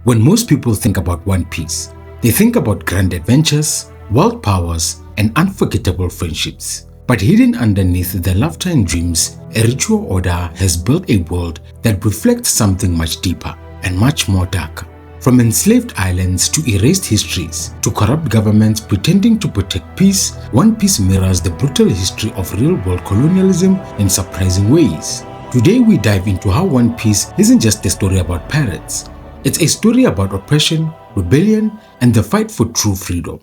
When most people think about One Piece, they think about grand adventures, world powers, and unforgettable friendships. But hidden underneath the laughter and dreams, a ritual order has built a world that reflects something much deeper and much more darker. From enslaved islands to erased histories, to corrupt governments pretending to protect peace, One Piece mirrors the brutal history of real-world colonialism in surprising ways. Today we dive into how One Piece isn't just a story about pirates. It's a story about oppression, rebellion, and the fight for true freedom.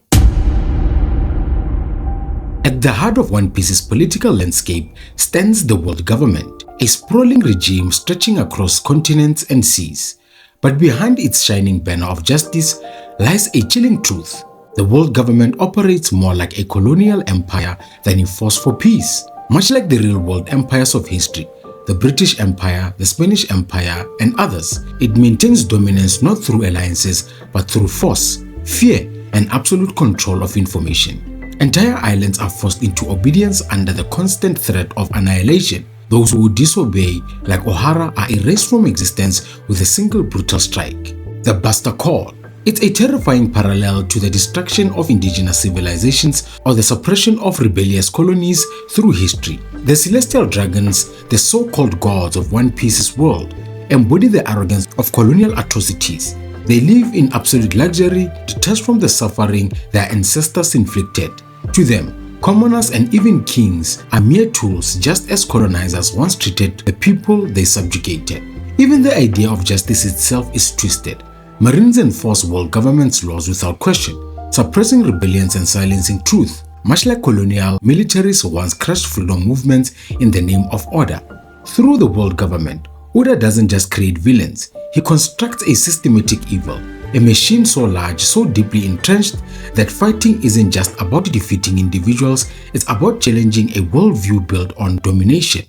At the heart of One Piece's political landscape stands the world government, a sprawling regime stretching across continents and seas. But behind its shining banner of justice lies a chilling truth. The world government operates more like a colonial empire than a force for peace. Much like the real-world empires of history, the British Empire, the Spanish Empire, and others, it maintains dominance not through alliances but through force, fear, and absolute control of information. Entire islands are forced into obedience under the constant threat of annihilation. Those who disobey, like O'Hara, are erased from existence with a single brutal strike. The Buster Call. It's a terrifying parallel to the destruction of indigenous civilizations or the suppression of rebellious colonies through history. The Celestial Dragons, the so-called gods of One Piece's world, embody the arrogance of colonial atrocities. They live in absolute luxury, detached from the suffering their ancestors inflicted. To them, commoners and even kings are mere tools, just as colonizers once treated the people they subjugated. Even the idea of justice itself is twisted. Marines enforce world government's laws without question, suppressing rebellions and silencing truth. Much like colonial militaries once crushed freedom movements in the name of order. Through the world government, Oda doesn't just create villains, he constructs a systematic evil. A machine so large, so deeply entrenched, that fighting isn't just about defeating individuals, it's about challenging a worldview built on domination.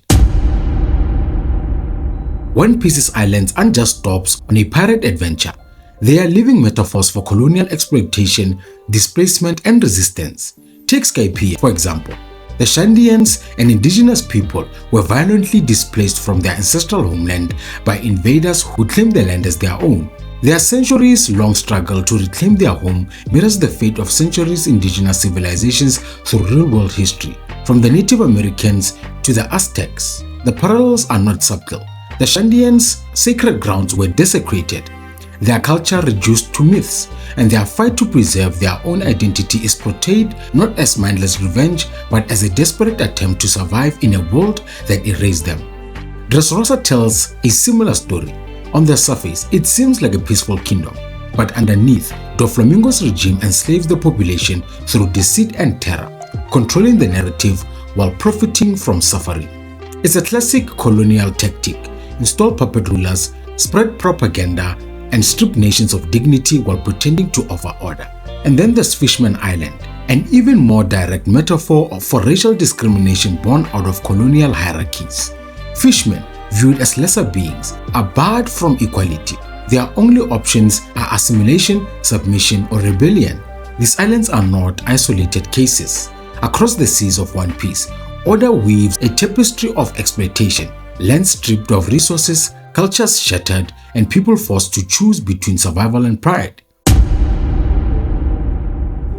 One Piece's islands aren't just stops on a pirate adventure. They are living metaphors for colonial exploitation, displacement, and resistance. Take Skypiea, for example. The Shandians, an indigenous people, were violently displaced from their ancestral homeland by invaders who claimed the land as their own. Their centuries-long struggle to reclaim their home mirrors the fate of centuries indigenous civilizations through real-world history, from the Native Americans to the Aztecs. The parallels are not subtle. The Shandians' sacred grounds were desecrated, their culture reduced to myths, and their fight to preserve their own identity is portrayed not as mindless revenge but as a desperate attempt to survive in a world that erased them. Dressrosa tells a similar story. On the surface, it seems like a peaceful kingdom, but underneath, Doflamingo's regime enslaves the population through deceit and terror, controlling the narrative while profiting from suffering. It's a classic colonial tactic: install puppet rulers, spread propaganda, and strip nations of dignity while pretending to offer order. And then there's Fishman Island, an even more direct metaphor for racial discrimination born out of colonial hierarchies. Fishmen, viewed as lesser beings, are barred from equality. Their only options are assimilation, submission, or rebellion. These islands are not isolated cases. Across the seas of One Piece, Oda weaves a tapestry of exploitation, lands stripped of resources, cultures shattered, and people forced to choose between survival and pride.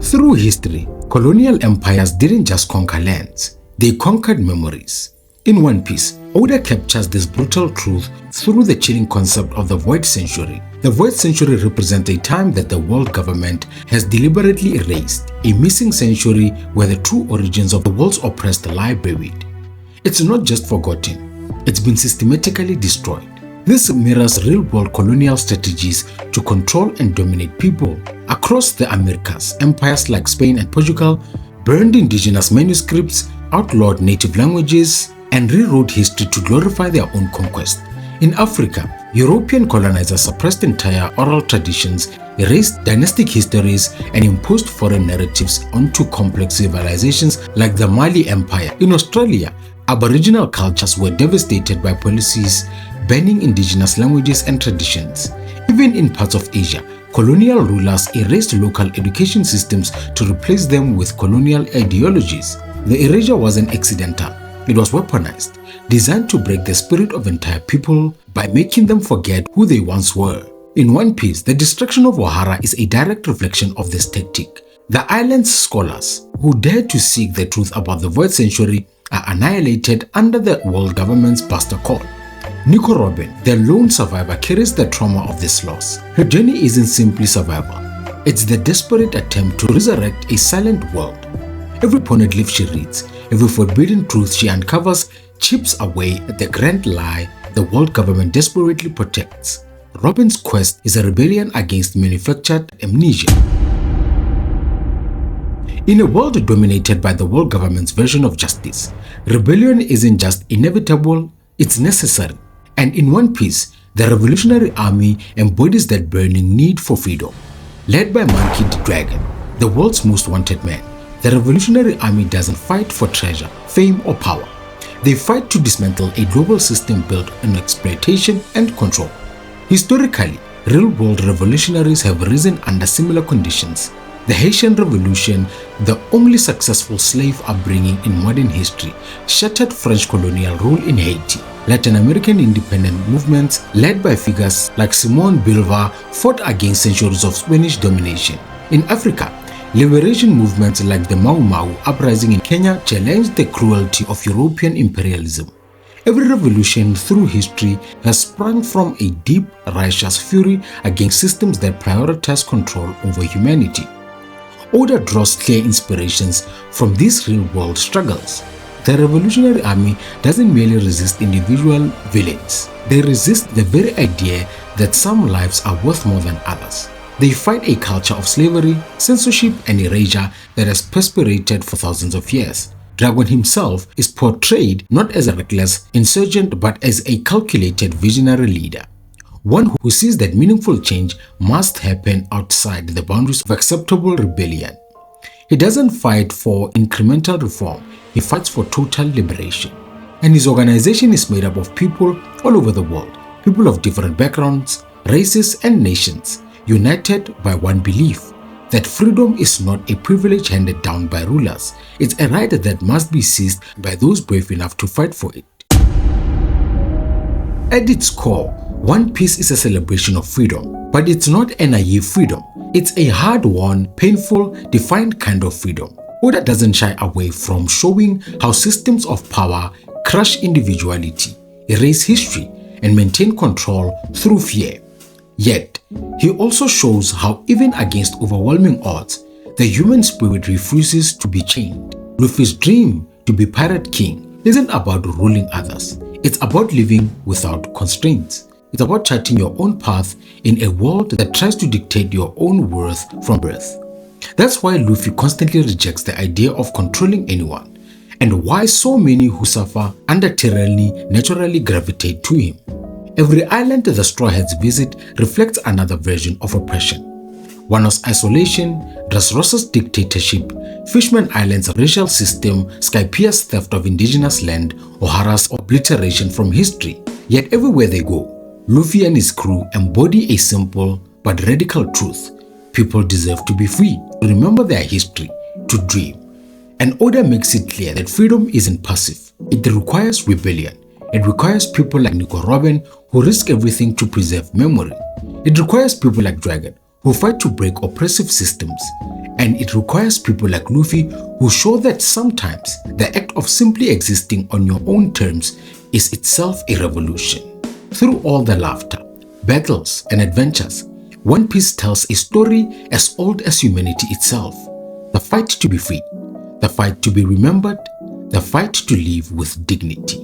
Through history, colonial empires didn't just conquer lands, they conquered memories. In One Piece, Oda captures this brutal truth through the chilling concept of the Void Century. The Void Century represents a time that the world government has deliberately erased, a missing century where the true origins of the world's oppressed lie buried. It's not just forgotten, it's been systematically destroyed. This mirrors real-world colonial strategies to control and dominate people. Across the Americas, empires like Spain and Portugal burned indigenous manuscripts, outlawed native languages, and rewrote history to glorify their own conquest. In Africa, European colonizers suppressed entire oral traditions, erased dynastic histories, and imposed foreign narratives onto complex civilizations like the Mali Empire. In Australia, Aboriginal cultures were devastated by policies banning indigenous languages and traditions. Even in parts of Asia, colonial rulers erased local education systems to replace them with colonial ideologies. The erasure wasn't accidental. It was weaponized, designed to break the spirit of entire people by making them forget who they once were. In One Piece, the destruction of Ohara is a direct reflection of this tactic. The island's scholars, who dare to seek the truth about the Void Century, are annihilated under the world government's Buster Call. Nico Robin, the lone survivor, carries the trauma of this loss. Her journey isn't simply survival. It's the desperate attempt to resurrect a silent world. Every poneglyph she reads, every forbidden truth she uncovers, chips away at the grand lie the world government desperately protects. Robin's quest is a rebellion against manufactured amnesia. In a world dominated by the world government's version of justice, rebellion isn't just inevitable, it's necessary. And in One Piece, the Revolutionary Army embodies that burning need for freedom. Led by Monkey D. Dragon, the world's most wanted man, the Revolutionary Army doesn't fight for treasure, fame, or power. They fight to dismantle a global system built on exploitation and control. Historically, real-world revolutionaries have risen under similar conditions. The Haitian Revolution, the only successful slave upbringing in modern history, shattered French colonial rule in Haiti. Latin American independent movements led by figures like Simon Bolivar fought against centuries of Spanish domination. In Africa, liberation movements like the Mau Mau uprising in Kenya challenged the cruelty of European imperialism. Every revolution through history has sprung from a deep, righteous fury against systems that prioritize control over humanity. Oda draws clear inspirations from these real-world struggles. The Revolutionary Army doesn't merely resist individual villains. They resist the very idea that some lives are worth more than others. They fight a culture of slavery, censorship, and erasure that has perpetuated for thousands of years. Dragon himself is portrayed not as a reckless insurgent but as a calculated visionary leader. One who sees that meaningful change must happen outside the boundaries of acceptable rebellion. He doesn't fight for incremental reform, he fights for total liberation. And his organization is made up of people all over the world, people of different backgrounds, races, and nations, united by one belief: that freedom is not a privilege handed down by rulers, it's a right that must be seized by those brave enough to fight for it. At its core, One Piece is a celebration of freedom, but it's not a naive freedom. It's a hard-won, painful, defined kind of freedom. Oda doesn't shy away from showing how systems of power crush individuality, erase history, and maintain control through fear. Yet, he also shows how even against overwhelming odds, the human spirit refuses to be chained. Luffy's dream to be Pirate King isn't about ruling others. It's about living without constraints. It's about charting your own path in a world that tries to dictate your own worth from birth. That's why Luffy constantly rejects the idea of controlling anyone, and why so many who suffer under tyranny naturally gravitate to him. Every island the Straw Hats visit reflects another version of oppression. Wano's isolation, Dressrosa's dictatorship, Fishman Island's racial system, Skypia's theft of indigenous land, Ohara's obliteration from history. Yet everywhere they go, Luffy and his crew embody a simple but radical truth. People deserve to be free, to remember their history, to dream. And Oda makes it clear that freedom isn't passive. It requires rebellion. It requires people like Nico Robin who risk everything to preserve memory. It requires people like Dragon who fight to break oppressive systems. And it requires people like Luffy who show that sometimes the act of simply existing on your own terms is itself a revolution. Through all the laughter, battles, and adventures, One Piece tells a story as old as humanity itself. The fight to be free, the fight to be remembered, the fight to live with dignity.